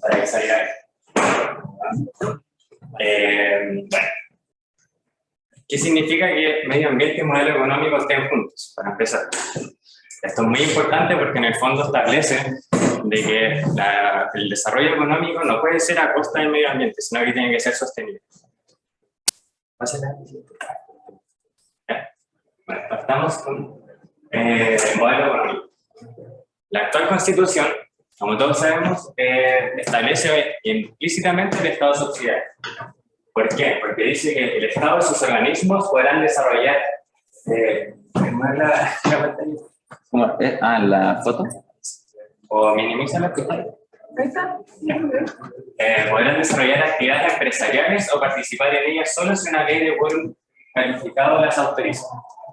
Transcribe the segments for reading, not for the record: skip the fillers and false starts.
para que salga ahí. Bueno, ¿qué significa que medio ambiente y modelo económico estén juntos? Para empezar, esto es muy importante porque en el fondo establece de que el desarrollo económico no puede ser a costa del medio ambiente, sino que tiene que ser sostenible. Bueno, partamos con el modelo económico. La actual Constitución, como todos sabemos, establece implícitamente el Estado subsidiario. ¿Por qué? Porque dice que el Estado y sus organismos podrán desarrollar... la pantalla. ¿La foto? O minimiza la pantalla. Podrán desarrollar actividades empresariales o participar en ellas solo si una ley de quórum calificado las autoriza.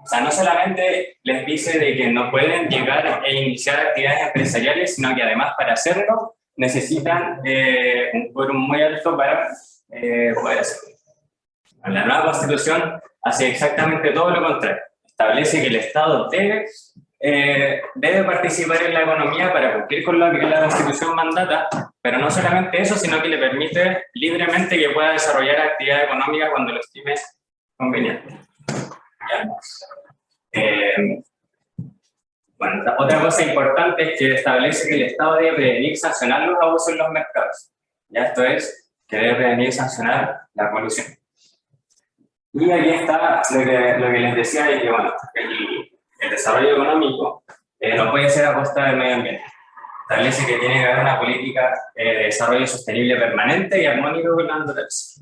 O sea, no solamente les dice de que no pueden llegar e iniciar actividades empresariales, sino que además para hacerlo necesitan un quórum muy alto para poder hacerlo. La nueva Constitución hace exactamente todo lo contrario. Establece que el Estado debe participar en la economía para cumplir con lo que la Constitución mandata, pero no solamente eso, sino que le permite libremente que pueda desarrollar actividad económica cuando lo estime conveniente. Bueno, otra cosa importante es que establece que el Estado debe prevenir y sancionar los abusos en los mercados. Ya esto es, que debe prevenir y sancionar la colusión. Y aquí está lo que les decía, de que bueno, el desarrollo económico no puede ser a costa del medio ambiente. Establece que tiene que haber una política de desarrollo sostenible permanente y armónico con la naturaleza.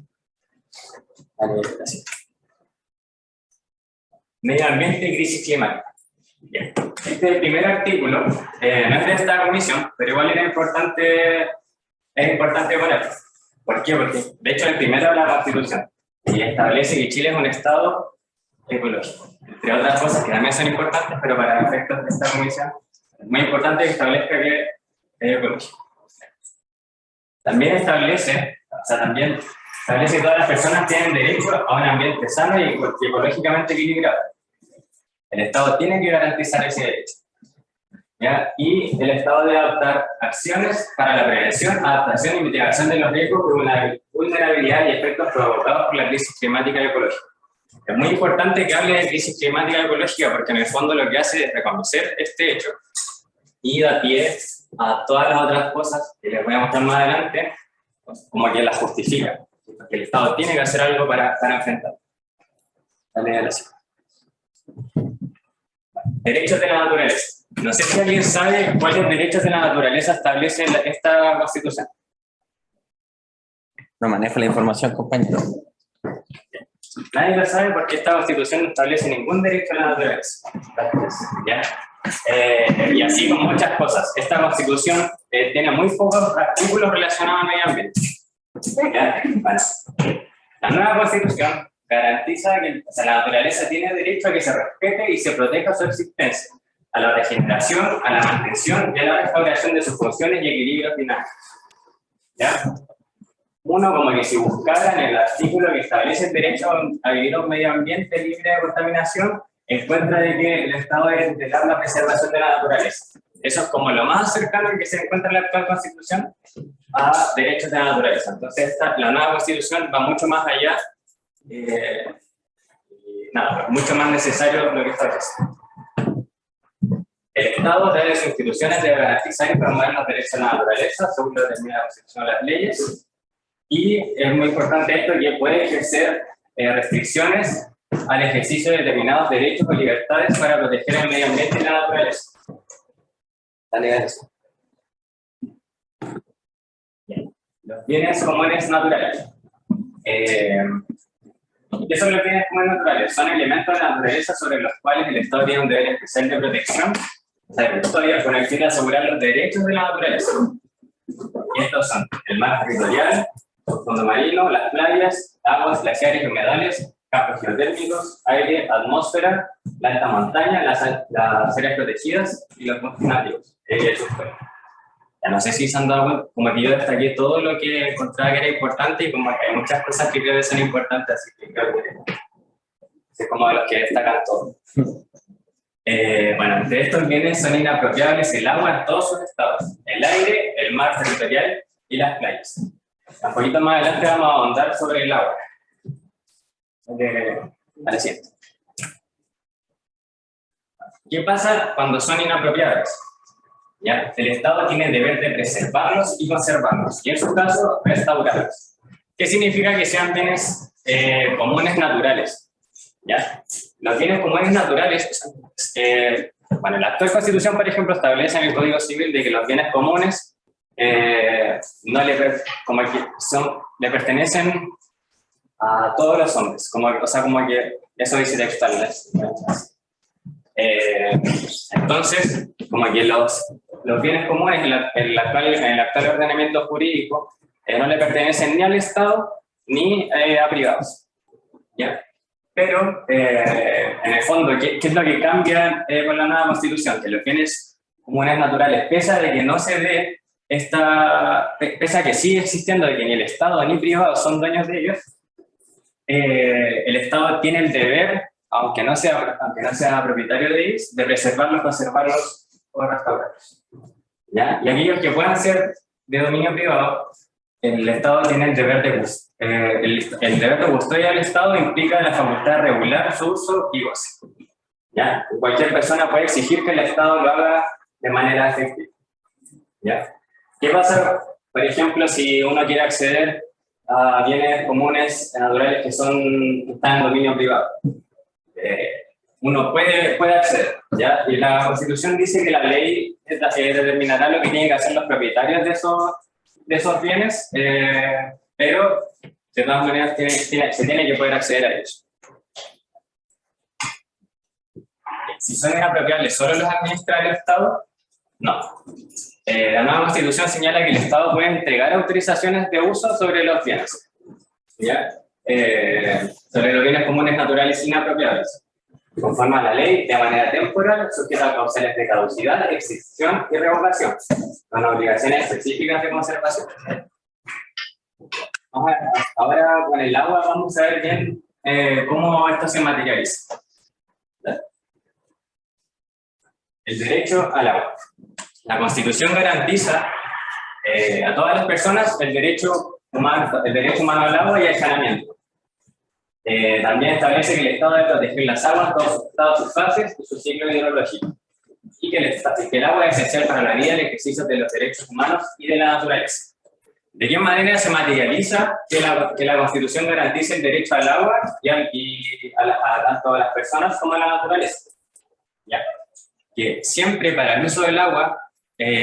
Medio ambiente y crisis climática. Bien. Este es el primer artículo, no es de esta comisión, pero igual es importante ponerlo. ¿Por qué? Porque de hecho el primero es la Constitución y establece que Chile es un Estado ecológico, entre otras cosas que también son importantes, pero para efectos de esta comisión es muy importante que establezca que es ecológico. También establece que todas las personas tienen derecho a un ambiente sano y ecológicamente equilibrado. El Estado tiene que garantizar ese derecho. ¿Ya? Y el Estado debe adoptar acciones para la prevención, adaptación y mitigación de los riesgos de vulnerabilidad y efectos provocados por la crisis climática y ecológica. Es muy importante que hable de crisis climática y ecológica porque en el fondo lo que hace es reconocer este hecho y da pie a todas las otras cosas que les voy a mostrar más adelante, como que las justifica. Porque el Estado tiene que hacer algo para enfrentarlo. Dale a la siguiente. Derechos de la naturaleza. No sé si alguien sabe cuáles derechos de la naturaleza establece esta Constitución. No manejo la información, compañero. Nadie lo sabe porque esta Constitución no establece ningún derecho a la naturaleza. ¿Ya? Y así con muchas cosas. Esta Constitución tiene muy pocos artículos relacionados al medio ambiente. ¿Ya? Bueno, la nueva Constitución garantiza que la naturaleza tiene derecho a que se respete y se proteja su existencia, a la regeneración, a la mantención y a la restauración de sus funciones y equilibrios dinámicos. ¿Ya? Uno, como que si buscaran el artículo que establece el derecho a vivir un medio ambiente libre de contaminación, encuentra de que el Estado debe integrar la preservación de la naturaleza. Eso es como lo más cercano que se encuentra en la actual Constitución a derechos de la naturaleza. Entonces, la nueva Constitución va mucho más allá, mucho más necesario lo que establece. El Estado, a través de sus instituciones, debe garantizar y promover los derechos de la naturaleza, según lo determina la Constitución de las leyes. Y es muy importante esto, que puede ejercer restricciones al ejercicio de determinados derechos o libertades para proteger el medio ambiente y la naturaleza. Dale a eso. Los bienes comunes naturales. ¿Qué son los bienes comunes naturales? Son elementos de la naturaleza sobre los cuales el Estado tiene un deber especial de protección, todavía con el fin de asegurar los derechos de la naturaleza. Y estos son el mar territorial, el fondo marino, las playas, aguas, glaciares y humedales, campos geotérmicos, aire, atmósfera, la alta montaña, las áreas protegidas y los bosques nativos. Ya no sé si se han dado cuenta, como que yo destaqué todo lo que encontraba que era importante y como que hay muchas cosas que creo que son importantes, así que creo que es como de los que destacan todo. Bueno, entre estos bienes son inapropiables el agua en todos sus estados, el aire, el mar territorial y las playas. Un poquito más adelante vamos a ahondar sobre el agua. A la siguiente. ¿Qué pasa cuando son inapropiadas? ¿Ya? El Estado tiene el deber de preservarlos y conservarlos, y en su caso, restaurarlos. ¿Qué significa que sean bienes comunes naturales? ¿Ya? Los bienes comunes naturales, bueno, la actual Constitución, por ejemplo, establece en el Código Civil de que los bienes comunes no le pertenecen a todos los hombres, o sea, como que eso dice textual. Entonces, como que los bienes comunes en el actual ordenamiento jurídico no le pertenecen ni al Estado ni a privados. ¿Ya? Pero, en el fondo, ¿qué es lo que cambia con la nueva Constitución? Que los bienes comunes naturales, pese a de que no se dé pese a que sigue existiendo de que ni el Estado ni privados son dueños de ellos, el Estado tiene el deber, aunque no sea propietario de ellos, de preservarlos, conservarlos o restaurarlos. ¿Ya? Y aquellos que puedan ser de dominio privado, el Estado tiene el deber de el deber de custodia del Estado implica la facultad de regular su uso y goce. ¿Ya? Cualquier persona puede exigir que el Estado lo haga de manera efectiva. ¿Ya? ¿Qué pasa, por ejemplo, si uno quiere acceder a bienes comunes naturales que están en dominio privado? Uno puede acceder, ¿ya? Y la Constitución dice que la ley determinará lo que tienen que hacer los propietarios de esos bienes, pero de todas maneras se tiene que poder acceder a ellos. Si son inapropiables, ¿solo los administra el Estado? No. La nueva Constitución señala que el Estado puede entregar autorizaciones de uso sobre los bienes, ¿ya? Sobre los bienes comunes naturales inapropiables, conforme a la ley, de manera temporal, sujeta a causales de caducidad, extinción y revocación, con obligaciones específicas de conservación. Ahora con el agua vamos a ver bien cómo esto se materializa. El derecho al agua. La Constitución garantiza a todas las personas el derecho humano al agua y al saneamiento. También establece que el Estado debe proteger las aguas, todas sus fases y su ciclo hidrológico, y que el agua es esencial para la vida y el ejercicio de los derechos humanos y de la naturaleza. ¿De qué manera se materializa que la Constitución garantice el derecho al agua tanto a las personas como a la naturaleza? Ya. Que siempre para el uso del agua,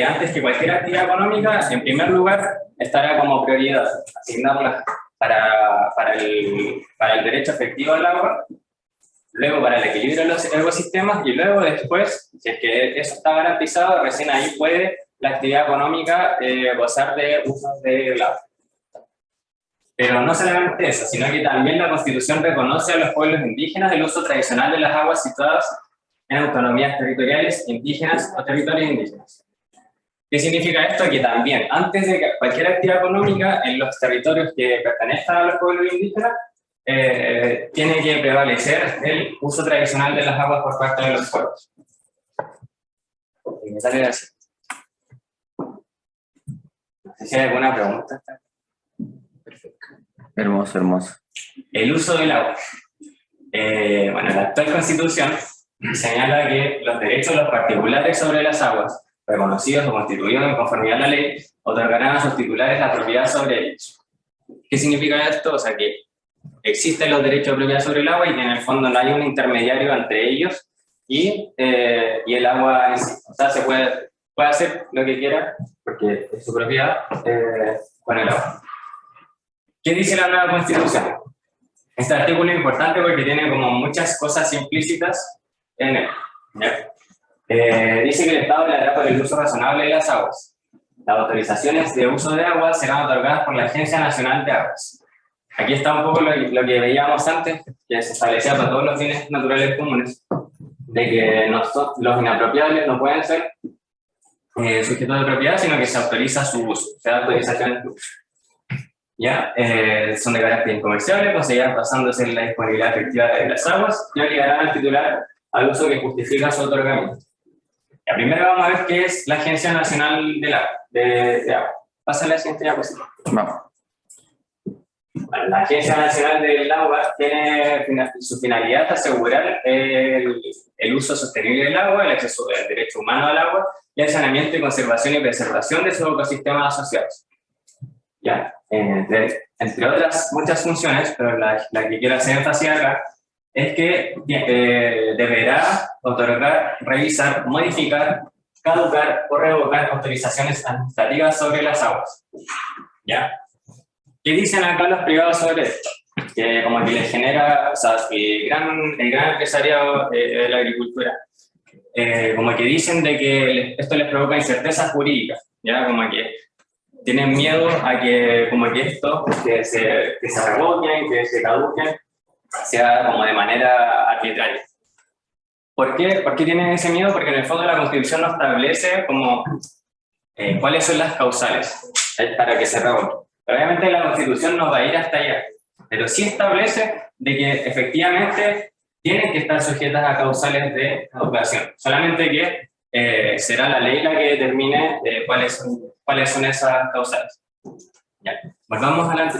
antes que cualquier actividad económica, en primer lugar, estará como prioridad asignarla para el derecho efectivo al agua, luego para el equilibrio de los ecosistemas, y luego después, si es que eso está garantizado, recién ahí puede la actividad económica gozar de usos del agua. Pero no solamente eso, sino que también la Constitución reconoce a los pueblos indígenas el uso tradicional de las aguas situadas en autonomías territoriales indígenas o territorios indígenas. ¿Qué significa esto? Que también, antes de cualquier actividad económica en los territorios que pertenezcan a los pueblos indígenas, tiene que prevalecer el uso tradicional de las aguas por parte de los pueblos. Me sale así. No sé si hay alguna pregunta. Perfecto. Hermoso, hermoso. El uso del agua. Bueno, la actual Constitución señala que los derechos de los particulares sobre las aguas, reconocidos o constituidos en conformidad a la ley, otorgarán a sus titulares la propiedad sobre ellos. ¿Qué significa esto? O sea, que existen los derechos de propiedad sobre el agua y que en el fondo no hay un intermediario entre ellos y el agua en sí. O sea, se puede hacer lo que quiera, porque es su propiedad, con el agua. ¿Qué dice la nueva Constitución? Este artículo es importante porque tiene como muchas cosas implícitas en él. Dice que el Estado velará por el uso razonable de las aguas. Las autorizaciones de uso de agua serán otorgadas por la Agencia Nacional de Aguas. Aquí está un poco lo que veíamos antes, que se establecía para todos los bienes naturales comunes, de que los inapropiables no pueden ser sujetos de propiedad, sino que se autoriza su uso, se da autorizaciones de uso. ¿Ya? Son de carácter incomerciable, pues seguirán basándose en la disponibilidad efectiva de las aguas y obligarán al titular al uso que justifica su otorgamiento. Primero vamos a ver qué es la Agencia Nacional de Agua. Pasa a la siguiente diapositiva. Vamos. Bueno, la Agencia Nacional del Agua tiene su finalidad asegurar el uso sostenible del agua, el acceso del derecho humano al agua y el saneamiento y conservación y preservación de sus ecosistemas asociados. ¿Ya? Entre otras muchas funciones, pero la que quiero hacer énfasis acá, es que deberá otorgar, revisar, modificar, caducar o revocar autorizaciones administrativas sobre las aguas. ¿Ya? ¿Qué dicen acá los privados sobre esto? Que como que les genera, o sea, el gran empresariado de la agricultura, como que dicen de que esto les provoca incertezas jurídicas, ¿ya? Como que tienen miedo a que, como que esto, que se revoquen, que se caduquen, sea como de manera arbitraria. ¿Por qué tienen ese miedo? Porque en el fondo la Constitución no establece como cuáles son las causales para que se revoque. Obviamente la Constitución no va a ir hasta allá, pero sí establece de que efectivamente tienen que estar sujetas a causales de caducación. Solamente que será la ley la que determine cuáles son esas causales. Ya, volvamos adelante.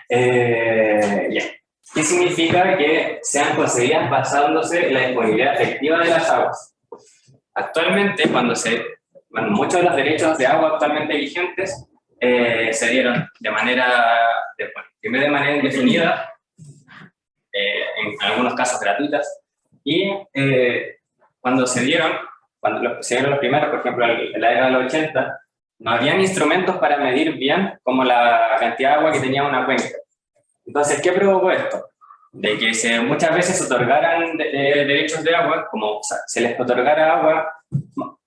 ¿Qué significa que sean concedidas basándose en la disponibilidad efectiva de las aguas? Actualmente, muchos de los derechos de agua actualmente vigentes se dieron primero de manera indefinida, en algunos casos gratuitas, y cuando se dieron los primeros, por ejemplo, en la década de los 80, no habían instrumentos para medir bien como la cantidad de agua que tenía una cuenca. Entonces, ¿qué provocó esto? De que muchas veces se otorgaran derechos de agua, como se les otorgara agua,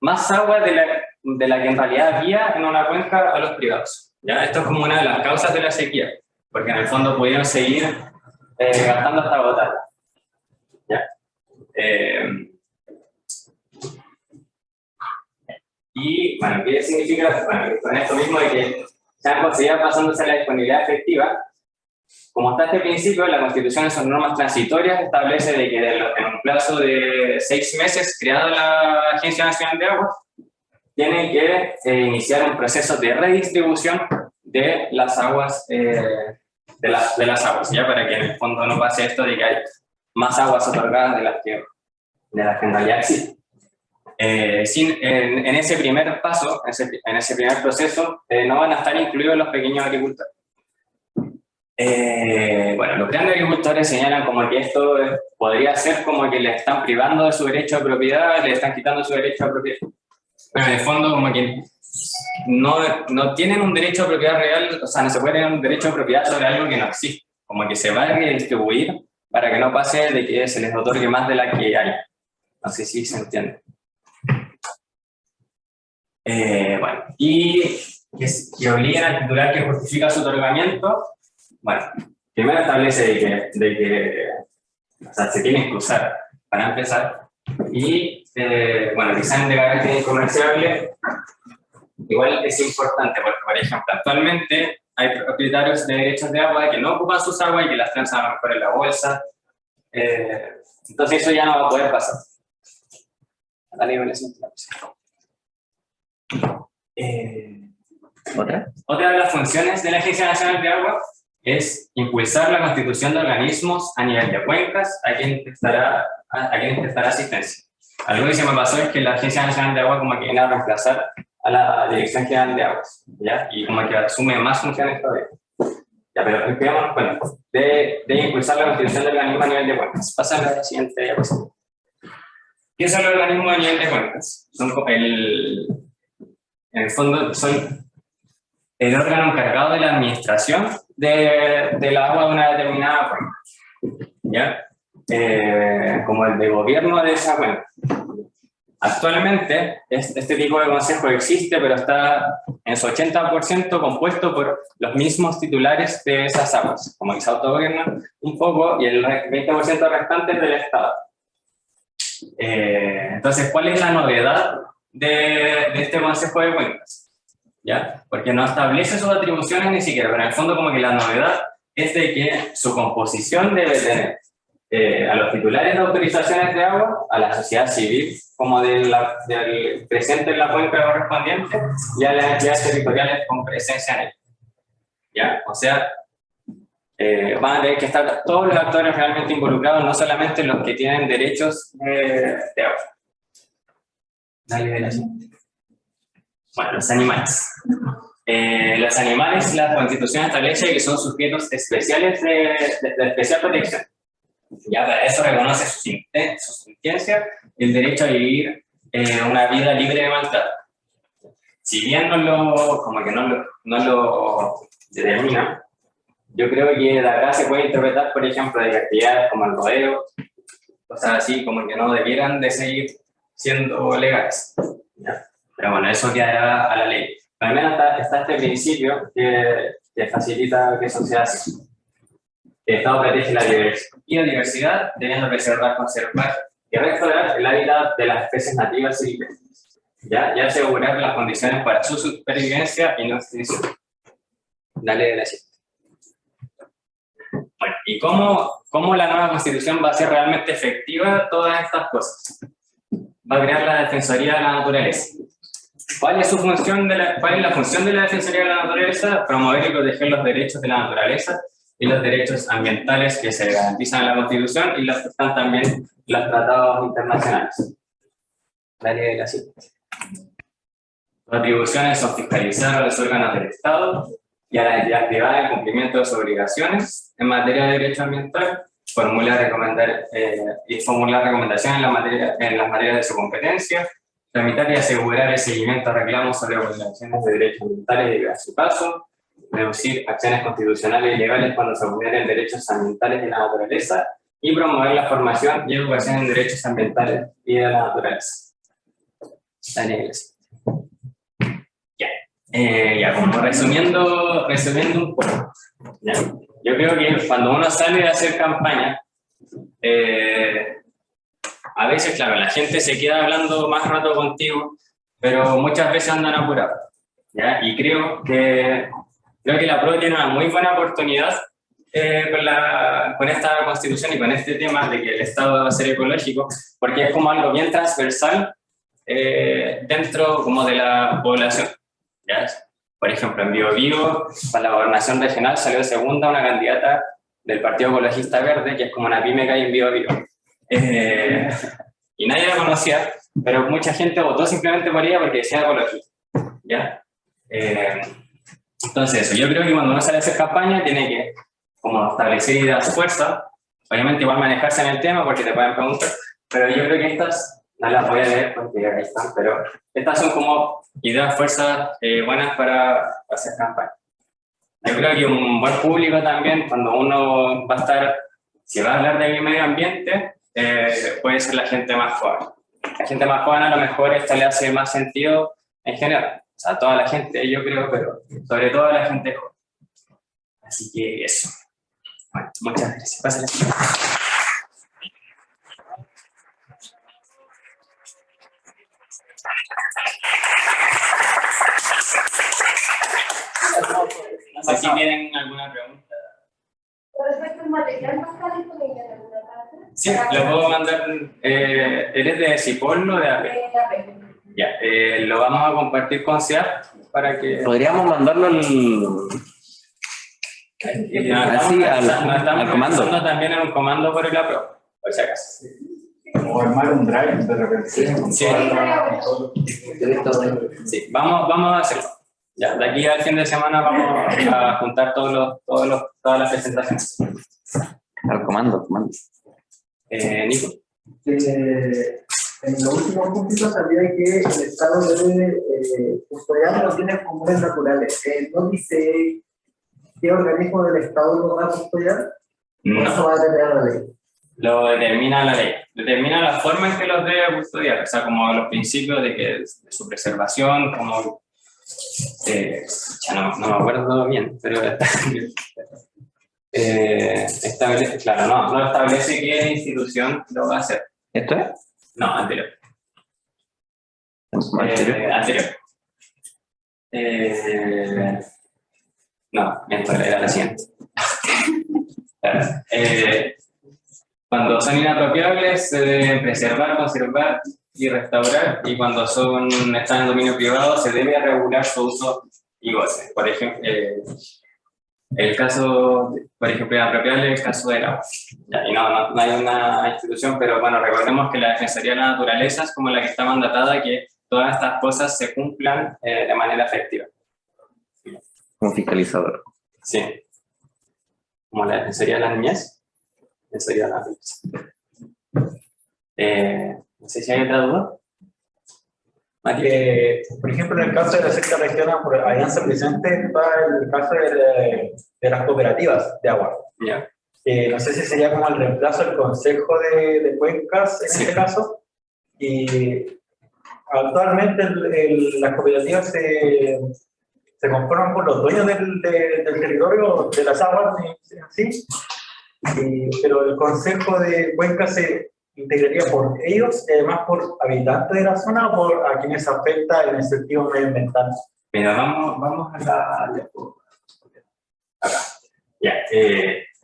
más agua de la que en realidad había en una cuenca a los privados. ¿Ya? Esto es como una de las causas de la sequía, porque en el fondo pudieron seguir gastando hasta agotar. ¿Ya? Y, bueno, ¿qué significa? Bueno, con esto mismo de que se han conseguido pasándose a la disponibilidad efectiva. Como está este principio, la Constitución en sus normas transitorias establece de que en un plazo de 6 meses, creada la Agencia Nacional de Agua, tiene que iniciar un proceso de redistribución de las aguas, de las aguas, ya para que en el fondo no pase esto de que hay más aguas otorgadas de las que en realidad existen. En ese primer paso, en ese primer proceso, no van a estar incluidos los pequeños agricultores. Bueno, los grandes agricultores señalan como que esto podría ser como que le están privando de su derecho de propiedad, le están quitando su derecho de propiedad. Pero en el fondo como que no tienen un derecho de propiedad real, o sea, no se puede tener un derecho de propiedad sobre algo que no existe. Como que se va a redistribuir para que no pase de que se les otorgue más de la que hay. No sé si se entiende. Bueno, y que obligan al titular que justifica su otorgamiento. Bueno, primero establece de que o sea, se tiene que usar para empezar. Y, bueno, el examen de carácter incomerciable igual es importante porque, por ejemplo, actualmente hay propietarios de derechos de agua que no ocupan sus aguas y que las transan a lo mejor en la bolsa. Entonces eso ya no va a poder pasar. Otra de las funciones de la Agencia Nacional de Agua es impulsar la constitución de organismos a nivel de cuencas a quienes prestará asistencia. Algo que se me pasó es que la Agencia Nacional de Agua como que viene a reemplazar a la Dirección General de Aguas, ¿ya? Y como que asume más funciones todavía. Ya, pero empezamos, bueno, de impulsar la constitución del organismo a nivel de cuencas. Pasa a la siguiente diapositiva. ¿Qué son los organismos a nivel de cuencas? Son en el fondo son el órgano encargado de la administración del agua de una determinada cuenca, ¿ya? Como el de gobierno de esa cuenca. Actualmente, este tipo de consejo existe, pero está en su 80% compuesto por los mismos titulares de esas aguas, como que se autogobiernan un poco, y el 20% restante es del Estado. Entonces, ¿cuál es la novedad de este consejo de cuencas? ¿Ya? Porque no establece sus atribuciones ni siquiera, pero en el fondo como que la novedad es de que su composición debe tener a los titulares de autorizaciones de agua, a la sociedad civil, como del presente en la cuenca correspondiente, y a las entidades territoriales con presencia en ella. ¿Ya? O sea, van a tener que estar todos los actores realmente involucrados, no solamente los que tienen derechos de agua. Dale de la siguiente. Bueno, los animales. Los animales, la Constitución establece que son sujetos especiales de especial protección. Ya para eso reconoce su sentencia el derecho a vivir una vida libre de maltrato. Si bien no lo determina, yo creo que de acá se puede interpretar, por ejemplo, de actividades como el rodeo, cosas así como que no debieran de seguir siendo legales. ¿Ya? Pero bueno, eso quedará a la ley. Al menos está este principio que facilita que eso sea así. El Estado protege la biodiversidad, debiendo preservar, conservar y restaurar el hábitat de las especies nativas y silvestres, ¿ya? Y asegurar las condiciones para su supervivencia y no extinción. Dale de la siguiente. Bueno, ¿y cómo la nueva Constitución va a ser realmente efectiva todas estas cosas? Va a crear la Defensoría de la Naturaleza. ¿Cuál es la función de la Defensoría de la Naturaleza? Promover y proteger los derechos de la naturaleza y los derechos ambientales que se garantizan en la Constitución y los que están también en los tratados internacionales. Dale de la siguiente. Sus atribuciones son fiscalizar a los órganos del Estado y a las entidades privadas el cumplimiento de sus obligaciones en materia de derecho ambiental, formular recomendaciones en las materias de su competencia, tramitar y asegurar el seguimiento a reclamos sobre vulneraciones de derechos ambientales y a su caso, reducir acciones constitucionales y legales cuando se vulneren derechos ambientales y de la naturaleza, y promover la formación y educación en derechos ambientales y de la naturaleza. Ya, como resumiendo un poco, ¿ya? Yo creo que cuando uno sale de hacer campaña, a veces, claro, la gente se queda hablando más rato contigo, pero muchas veces andan apurados, ¿ya? Y creo que la PRO tiene una muy buena oportunidad con esta Constitución y con este tema de que el Estado va a ser ecológico, porque es como algo bien transversal dentro como de la población, ¿ya? Por ejemplo, en Biobío, para la gobernación regional salió segunda una candidata del Partido Ecologista Verde, que es como una pyme que hay en Biobío. Y nadie la conocía, pero mucha gente votó simplemente por ella porque decía ecologista, ¿ya? Entonces eso, yo creo que cuando uno sale a hacer campaña tiene que como establecer ideas fuerzas, obviamente igual manejarse en el tema porque te pueden preguntar, pero yo creo que estas no las voy a leer porque ahí están, pero estas son como ideas fuerzas buenas para hacer campaña. Yo creo que un buen público también, cuando uno va a estar, si va a hablar de medio ambiente, puede ser la gente más joven. La gente más joven a lo mejor esto le hace más sentido en general. O sea, a toda la gente, yo creo, pero sobre todo a la gente joven. Así que eso. Bueno, muchas gracias. Pásale. No sé si tienen alguna pregunta. Respecto al material, ¿no está disponible en alguna parte? Sí, lo puedo mandar. ¿Eres de Cipol o de AP? De AP. Ya, lo vamos a compartir con SEAP para que... Podríamos mandarlo al comando. También en un comando por el APRO, por si acaso. O armar un drive de repente. Sí, vamos a hacerlo. Ya, de aquí al fin de semana vamos a juntar todas las presentaciones. Al comando. Nico. En los últimos puntos sabía que el Estado debe custodiar los bienes comunes naturales. ¿No dice qué organismo del Estado lo va a custodiar? No. Eso va a determinar la ley. Lo determina la ley. Determina la forma en que los debe custodiar. O sea, como los principios de su preservación, como... ya no me acuerdo bien, pero claro, no establece qué institución lo va a hacer. ¿Esto es? No, anterior. Anterior. No, mientras era la siguiente. Claro. Cuando son inapropiables se deben preservar, conservar y restaurar, y cuando están en dominio privado se debe regular su uso y goce. Por ejemplo, el caso, por ejemplo, inapropiable es el caso del agua. Ya, y no hay una institución, pero bueno, recordemos que la Defensoría de la Naturaleza es como la que está mandatada que todas estas cosas se cumplan de manera efectiva. Como fiscalizador. Sí. Como la Defensoría de la Niñez. Defensoría de la Naturaleza. No sé si hay otra duda. Por ejemplo, en el caso de la sexta región, por Alianza Presente, está el caso de las cooperativas de agua. Ya. No sé si sería como el reemplazo del Consejo de Cuencas en Sí. este caso. Y actualmente las cooperativas se conforman por los dueños del territorio, de las aguas, ¿sí? Pero el Consejo de Cuencas se integraría por ellos, además por habitantes de la zona o por a quienes afecta el sentido medioambiental. Mira, vamos a acá. Ya,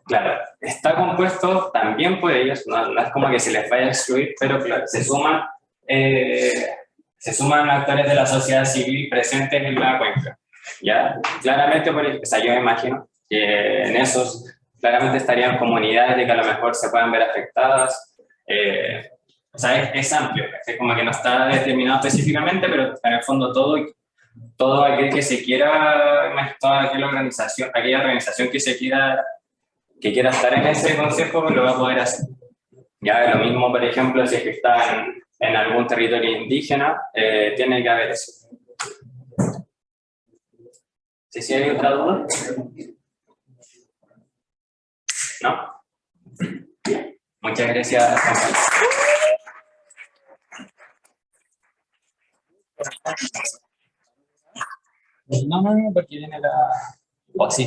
claro, está compuesto también por ellos, no es como que se les vaya a excluir, pero claro, se suman actores de la sociedad civil presentes en la cuenca. Ya, claramente, o sea, yo me imagino que en esos claramente estarían comunidades de que a lo mejor se puedan ver afectadas. O sea, es amplio, es como que no está determinado específicamente, pero en el fondo todo aquel que se quiera, toda aquella organización que quiera estar en ese consejo lo va a poder hacer. Ya, lo mismo, por ejemplo, si es que está en algún territorio indígena, tiene que haber eso. ¿Sí hay otra duda? ¿No? Muchas gracias, compañeros. No, porque viene la... Oh, sí.